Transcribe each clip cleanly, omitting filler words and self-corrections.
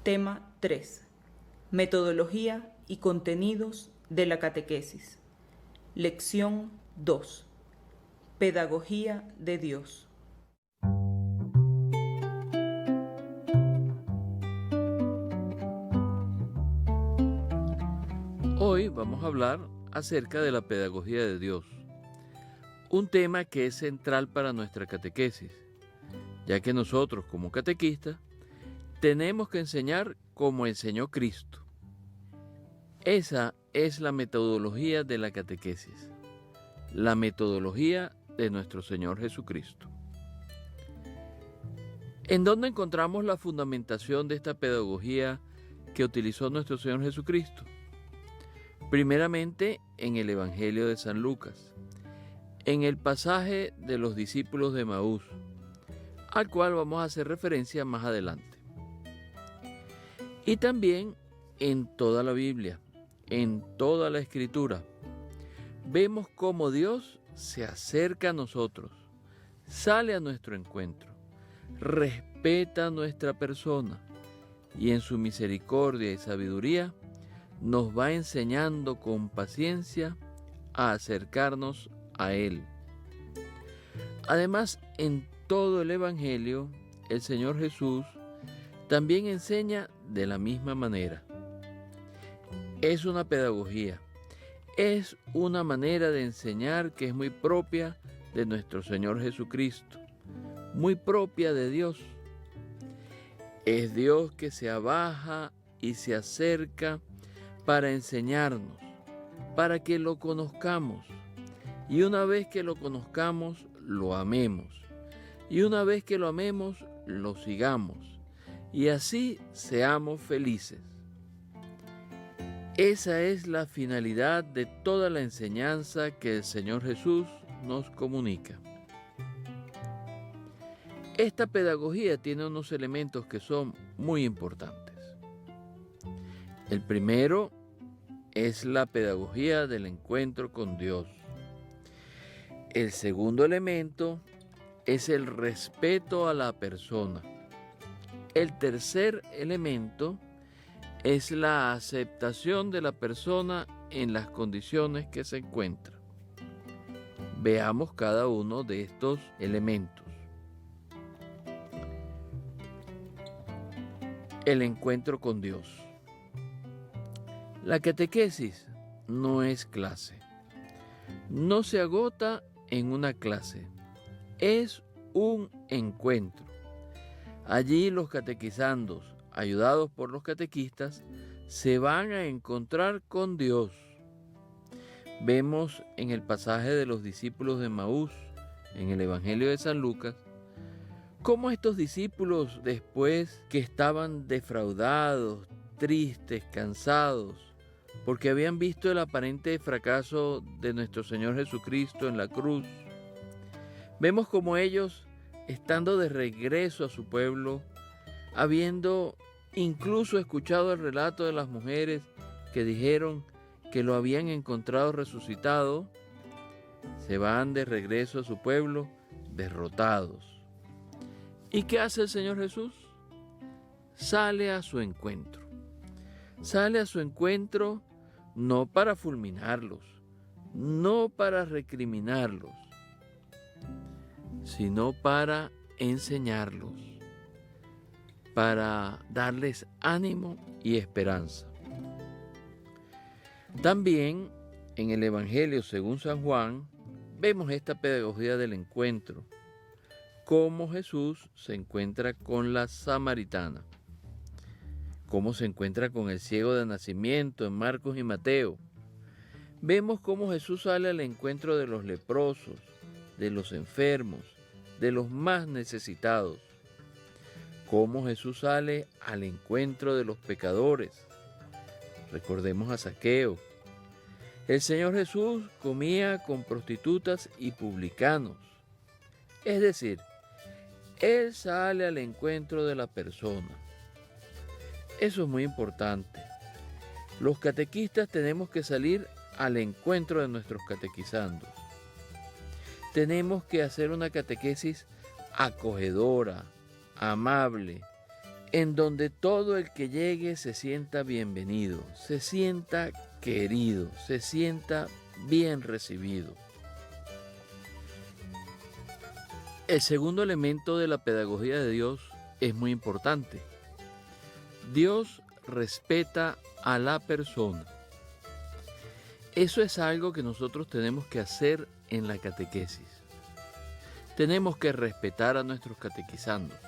Tema 3. Metodología y contenidos de la catequesis. Lección 2. Pedagogía de Dios. Hoy vamos a hablar acerca de la pedagogía de Dios, un tema que es central para nuestra catequesis, ya que nosotros como catequistas tenemos que enseñar como enseñó Cristo. Esa es la metodología de la catequesis, la metodología de nuestro Señor Jesucristo. ¿En dónde encontramos la fundamentación de esta pedagogía que utilizó nuestro Señor Jesucristo? Primeramente en el Evangelio de San Lucas, en el pasaje de los discípulos de Emaús, al cual vamos a hacer referencia más adelante. Y también en toda la Biblia, en toda la Escritura, vemos cómo Dios se acerca a nosotros, sale a nuestro encuentro, respeta nuestra persona y en su misericordia y sabiduría nos va enseñando con paciencia a acercarnos a Él. Además, en todo el Evangelio, el Señor Jesús también enseña de la misma manera. Es una pedagogía, es una manera de enseñar que es muy propia de nuestro Señor Jesucristo, muy propia de Dios. Es Dios que se abaja y se acerca para enseñarnos, para que lo conozcamos. Y una vez que lo conozcamos, lo amemos. Y una vez que lo amemos, lo sigamos. Y así seamos felices. Esa es la finalidad de toda la enseñanza que el Señor Jesús nos comunica. Esta pedagogía tiene unos elementos que son muy importantes. El primero es la pedagogía del encuentro con Dios. El segundo elemento es el respeto a la persona. El tercer elemento es la aceptación de la persona en las condiciones que se encuentra. Veamos cada uno de estos elementos. El encuentro con Dios. La catequesis no es clase. No se agota en una clase. Es un encuentro. Allí los catequizandos, ayudados por los catequistas, se van a encontrar con Dios. Vemos en el pasaje de los discípulos de Emaús, en el Evangelio de San Lucas, cómo estos discípulos, después que estaban defraudados, tristes, cansados, porque habían visto el aparente fracaso de nuestro Señor Jesucristo en la cruz, vemos como ellos, estando de regreso a su pueblo, habiendo incluso escuchado el relato de las mujeres que dijeron que lo habían encontrado resucitado, se van de regreso a su pueblo derrotados. ¿Y qué hace el Señor Jesús? Sale a su encuentro. Sale a su encuentro no para fulminarlos, no para recriminarlos, sino para enseñarlos, para darles ánimo y esperanza. También en el Evangelio según San Juan vemos esta pedagogía del encuentro, cómo Jesús se encuentra con la samaritana, cómo se encuentra con el ciego de nacimiento en Marcos y Mateo. Vemos cómo Jesús sale al encuentro de los leprosos, de los enfermos, de los más necesitados. Cómo Jesús sale al encuentro de los pecadores. Recordemos a Zaqueo. El Señor Jesús comía con prostitutas y publicanos. Es decir, Él sale al encuentro de la persona. Eso es muy importante. Los catequistas tenemos que salir al encuentro de nuestros catequizandos. Tenemos que hacer una catequesis acogedora, amable, en donde todo el que llegue se sienta bienvenido, se sienta querido, se sienta bien recibido. El segundo elemento de la pedagogía de Dios es muy importante. Dios respeta a la persona. Eso es algo que nosotros tenemos que hacer en la catequesis. Tenemos que respetar a nuestros catequizandos.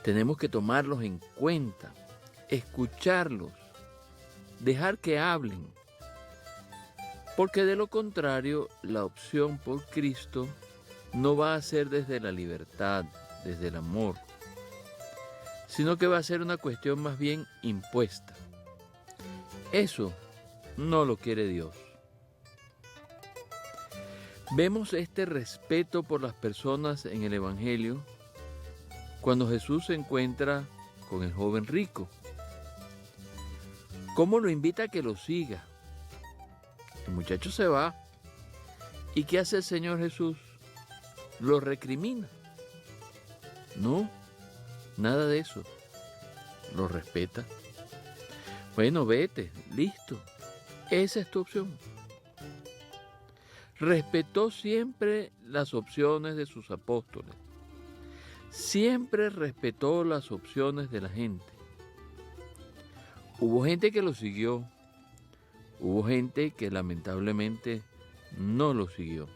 Tenemos que tomarlos en cuenta, escucharlos, dejar que hablen. Porque de lo contrario, la opción por Cristo no va a ser desde la libertad, desde el amor, sino que va a ser una cuestión más bien impuesta. Eso no lo quiere Dios. Vemos este respeto por las personas en el Evangelio cuando Jesús se encuentra con el joven rico. ¿Cómo lo invita a que lo siga? El muchacho se va. ¿Y qué hace el Señor Jesús? Lo recrimina. No, nada de eso. Lo respeta. Bueno, vete, listo. Esa es tu opción. Respetó siempre las opciones de sus apóstoles. Siempre respetó las opciones de la gente. Hubo gente que lo siguió. Hubo gente que lamentablemente no lo siguió.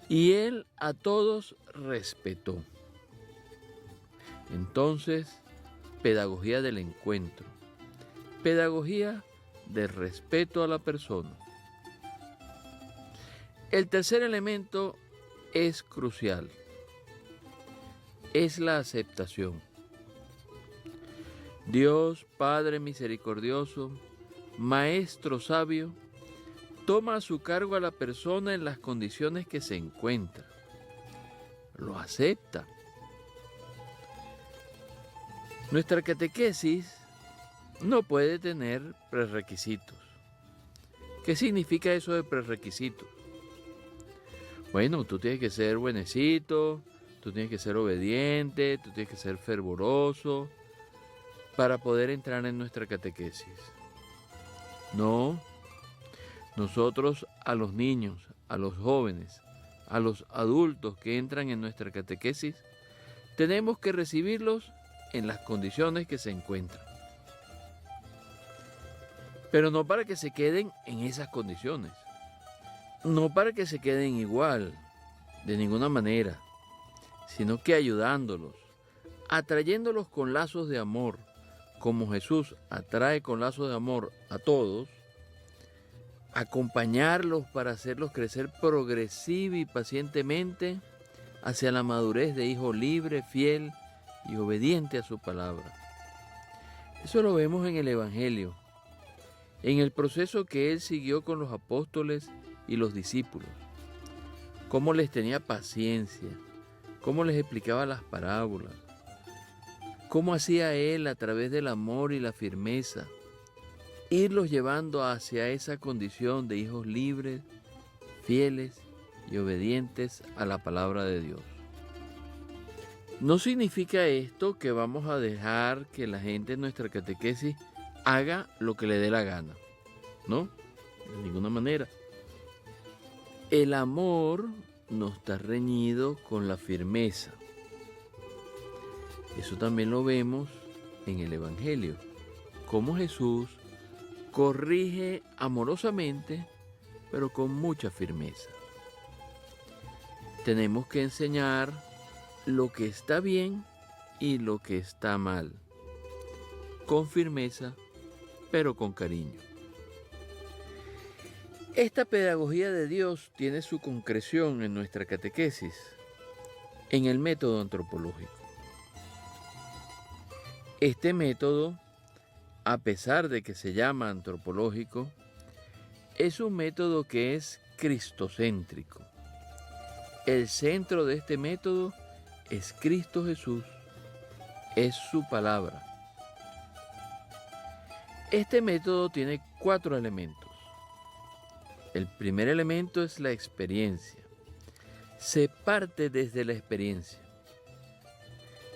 Y él a todos respetó. Entonces, pedagogía del encuentro. Pedagogía de respeto a la persona. El tercer elemento es crucial. Es la aceptación. Dios, Padre misericordioso, Maestro sabio, toma a su cargo a la persona en las condiciones que se encuentra. Lo acepta. Nuestra catequesis no puede tener prerequisitos. ¿Qué significa eso de prerequisitos? Bueno, tú tienes que ser buenecito, tú tienes que ser obediente, tú tienes que ser fervoroso para poder entrar en nuestra catequesis. No, nosotros a los niños, a los jóvenes, a los adultos que entran en nuestra catequesis, tenemos que recibirlos en las condiciones que se encuentran. Pero no para que se queden en esas condiciones. No para que se queden igual, de ninguna manera, sino que ayudándolos, atrayéndolos con lazos de amor, como Jesús atrae con lazos de amor a todos, acompañarlos para hacerlos crecer progresiva y pacientemente hacia la madurez de hijo libre, fiel y obediente a su palabra. Eso lo vemos en el Evangelio, en el proceso que él siguió con los apóstoles y los discípulos, cómo les tenía paciencia, cómo les explicaba las parábolas, cómo hacía él a través del amor y la firmeza, irlos llevando hacia esa condición de hijos libres, fieles y obedientes a la palabra de Dios. No significa esto que vamos a dejar que la gente en nuestra catequesis haga lo que le dé la gana, ¿no? De ninguna manera. El amor no está reñido con la firmeza. Eso también lo vemos en el Evangelio, cómo Jesús corrige amorosamente, pero con mucha firmeza. Tenemos que enseñar lo que está bien y lo que está mal, con firmeza, pero con cariño. Esta pedagogía de Dios tiene su concreción en nuestra catequesis, en el método antropológico. Este método, a pesar de que se llama antropológico, es un método que es cristocéntrico. El centro de este método es Cristo Jesús, es su palabra. Este método tiene 4 elementos. El primer elemento es la experiencia. Se parte desde la experiencia.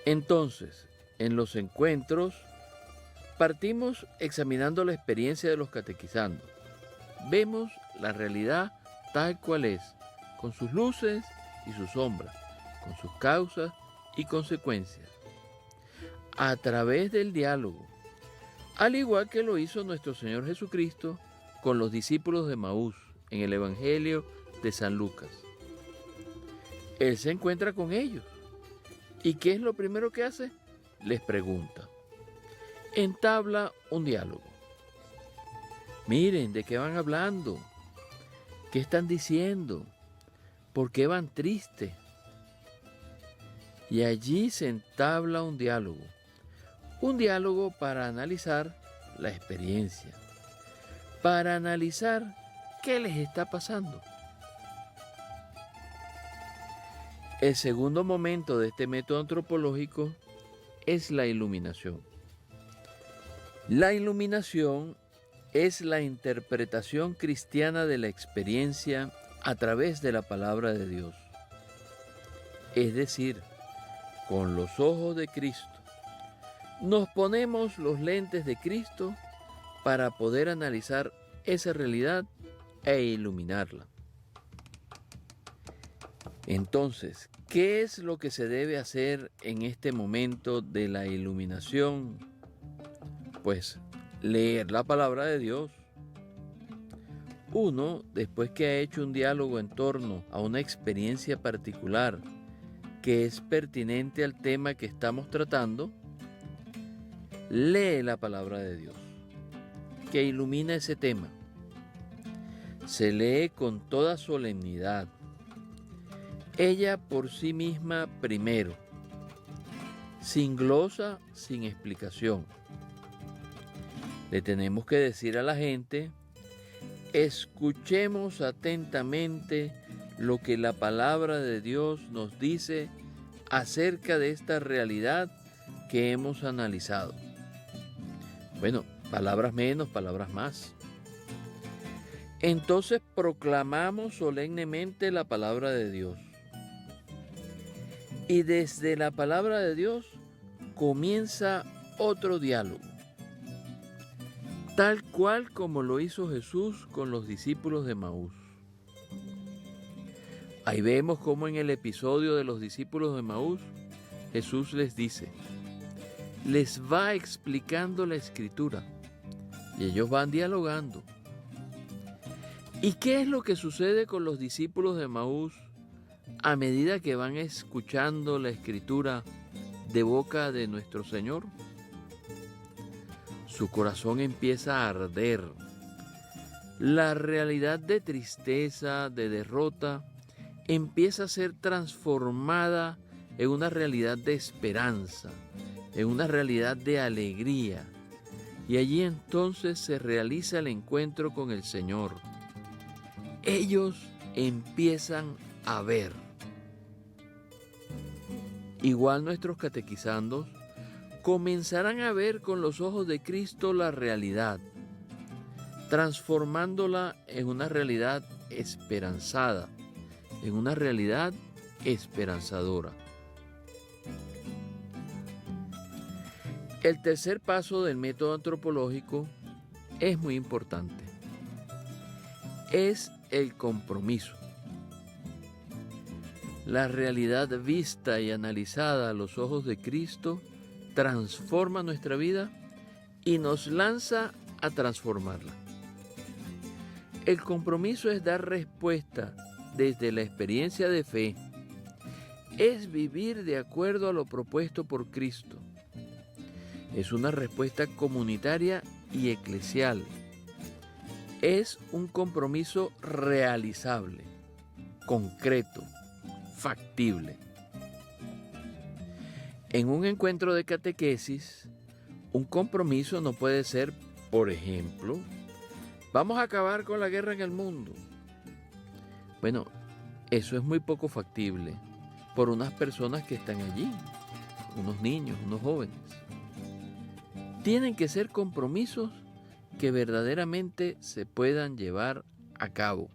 Entonces, En los encuentros partimos examinando la experiencia de los catequizandos. Vemos la realidad tal cual es, con sus luces y sus sombras, con sus causas y consecuencias, a través del diálogo, al igual que lo hizo nuestro Señor Jesucristo con los discípulos de Maús en el Evangelio de San Lucas. Él se encuentra con ellos. ¿Y qué es lo primero que hace? Les pregunta. Entabla un diálogo. Miren, ¿de qué van hablando? ¿Qué están diciendo? ¿Por qué van tristes? Y allí se entabla un diálogo para analizar la experiencia, para analizar qué les está pasando. El segundo momento de este método antropológico es la iluminación. La iluminación es la interpretación cristiana de la experiencia a través de la palabra de Dios. Es decir, con los ojos de Cristo. Nos ponemos los lentes de Cristo para poder analizar esa realidad e iluminarla. Entonces, ¿qué es lo que se debe hacer en este momento de la iluminación? Pues leer la palabra de Dios. Uno, después que ha hecho un diálogo en torno a una experiencia particular que es pertinente al tema que estamos tratando, lee la palabra de Dios, que ilumina ese tema. Se lee con toda solemnidad. Ella por sí misma primero, sin glosa, sin explicación. Le tenemos que decir a la gente, escuchemos atentamente lo que la palabra de Dios nos dice acerca de esta realidad que hemos analizado. Bueno, palabras menos, palabras más. Entonces proclamamos solemnemente la palabra de Dios. Y desde la palabra de Dios comienza otro diálogo, tal cual como lo hizo Jesús con los discípulos de Maús. Ahí vemos cómo en el episodio de los discípulos de Maús, Jesús les dice, les va explicando la Escritura y ellos van dialogando. ¿Y qué es lo que sucede con los discípulos de Maús a medida que van escuchando la Escritura de boca de nuestro Señor? Su corazón empieza a arder. La realidad de tristeza, de derrota, empieza a ser transformada en una realidad de esperanza, en una realidad de alegría. Y allí entonces se realiza el encuentro con el Señor. Ellos empiezan a ver. Igual nuestros catequizandos comenzarán a ver con los ojos de Cristo la realidad, transformándola en una realidad esperanzada, en una realidad esperanzadora. El tercer paso del método antropológico es muy importante. Es el compromiso. La realidad vista y analizada a los ojos de Cristo transforma nuestra vida y nos lanza a transformarla. El compromiso es dar respuesta desde la experiencia de fe. Es vivir de acuerdo a lo propuesto por Cristo. Es una respuesta comunitaria y eclesial. Es un compromiso realizable, concreto, factible. En un encuentro de catequesis, un compromiso no puede ser, por ejemplo, vamos a acabar con la guerra en el mundo. Bueno, eso es muy poco factible por unas personas que están allí, unos niños, unos jóvenes. Tienen que ser compromisos que verdaderamente se puedan llevar a cabo.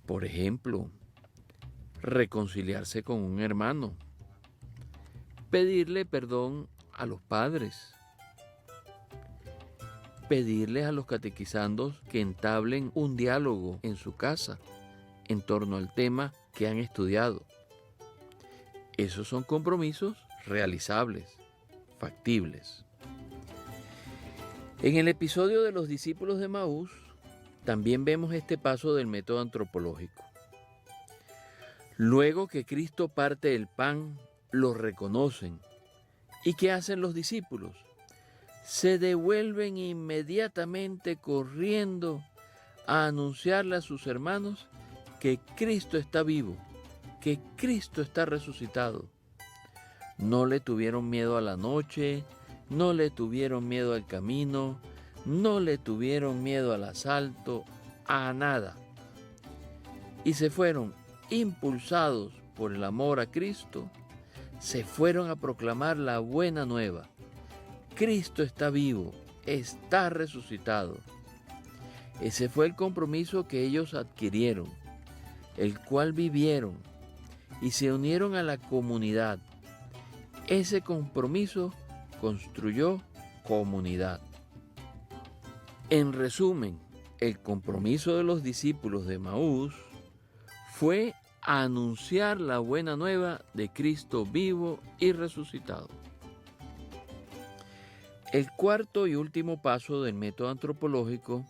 Por ejemplo, reconciliarse con un hermano, pedirle perdón a los padres, pedirles a los catequizandos que entablen un diálogo en su casa en torno al tema que han estudiado. Esos son compromisos realizables, factibles. En el episodio de los discípulos de Emaús, también vemos este paso del método antropológico. Luego que Cristo parte el pan, lo reconocen. ¿Y qué hacen los discípulos? Se devuelven inmediatamente corriendo a anunciarle a sus hermanos que Cristo está vivo, que Cristo está resucitado. No le tuvieron miedo a la noche, no le tuvieron miedo al camino, no le tuvieron miedo al asalto, a nada. Y se fueron impulsados por el amor a Cristo, se fueron a proclamar la buena nueva. Cristo está vivo, está resucitado. Ese fue el compromiso que ellos adquirieron, el cual vivieron y se unieron a la comunidad. Ese compromiso construyó comunidad. En resumen, el compromiso de los discípulos de Emaús fue anunciar la buena nueva de Cristo vivo y resucitado. El cuarto y último paso del método antropológico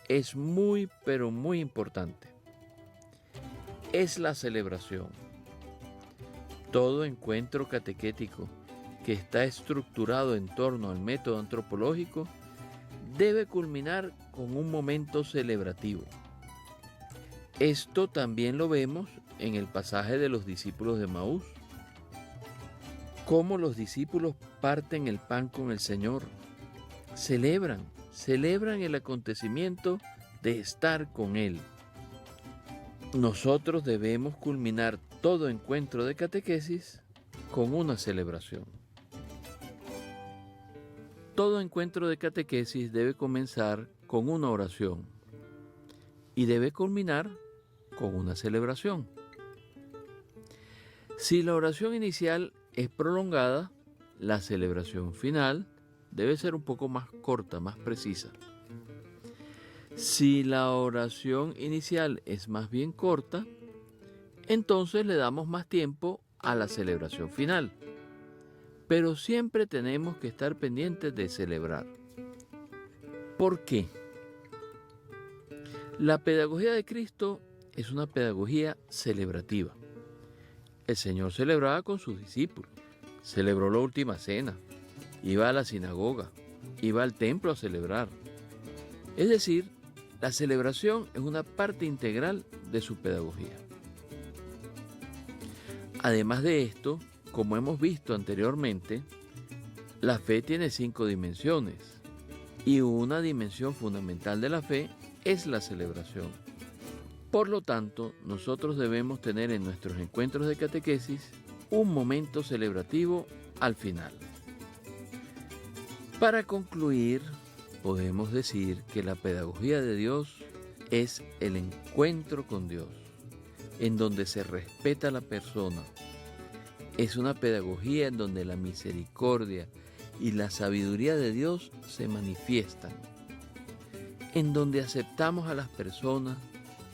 es muy, pero muy importante. Es la celebración. Todo encuentro catequético que está estructurado en torno al método antropológico debe culminar con un momento celebrativo. Esto también lo vemos en el pasaje de los discípulos de Emaús. Cómo los discípulos parten el pan con el Señor. Celebran el acontecimiento de estar con Él. Nosotros debemos culminar todo encuentro de catequesis con una celebración. Todo encuentro de catequesis debe comenzar con una oración y debe culminar con una celebración. Si la oración inicial es prolongada, la celebración final debe ser un poco más corta, más precisa. Si la oración inicial es más bien corta, entonces le damos más tiempo a la celebración final. Pero siempre tenemos que estar pendientes de celebrar. ¿Por qué? La pedagogía de Cristo es una pedagogía celebrativa. El Señor celebraba con sus discípulos, celebró la última cena, iba a la sinagoga, iba al templo a celebrar. Es decir, la celebración es una parte integral de su pedagogía. Además de esto, como hemos visto anteriormente, la fe tiene 5 dimensiones y una dimensión fundamental de la fe es la celebración. Por lo tanto, nosotros debemos tener en nuestros encuentros de catequesis un momento celebrativo al final. Para concluir, podemos decir que la pedagogía de Dios es el encuentro con Dios, en donde se respeta a la persona. Es una pedagogía en donde la misericordia y la sabiduría de Dios se manifiestan, en donde aceptamos a las personas,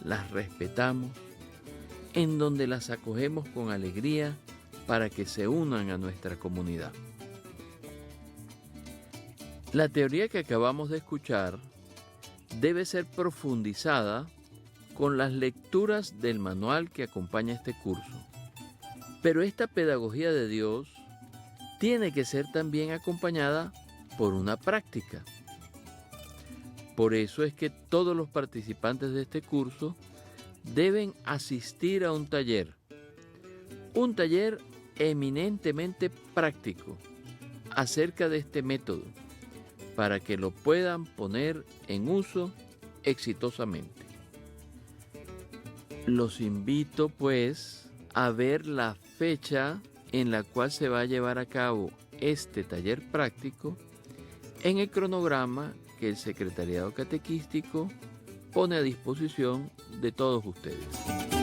las respetamos, en donde las acogemos con alegría para que se unan a nuestra comunidad. La teoría que acabamos de escuchar debe ser profundizada con las lecturas del manual que acompaña este curso. Pero esta pedagogía de Dios tiene que ser también acompañada por una práctica. Por eso es que todos los participantes de este curso deben asistir a un taller eminentemente práctico acerca de este método, para que lo puedan poner en uso exitosamente. Los invito, pues, a ver la fecha en la cual se va a llevar a cabo este taller práctico en el cronograma que el Secretariado Catequístico pone a disposición de todos ustedes.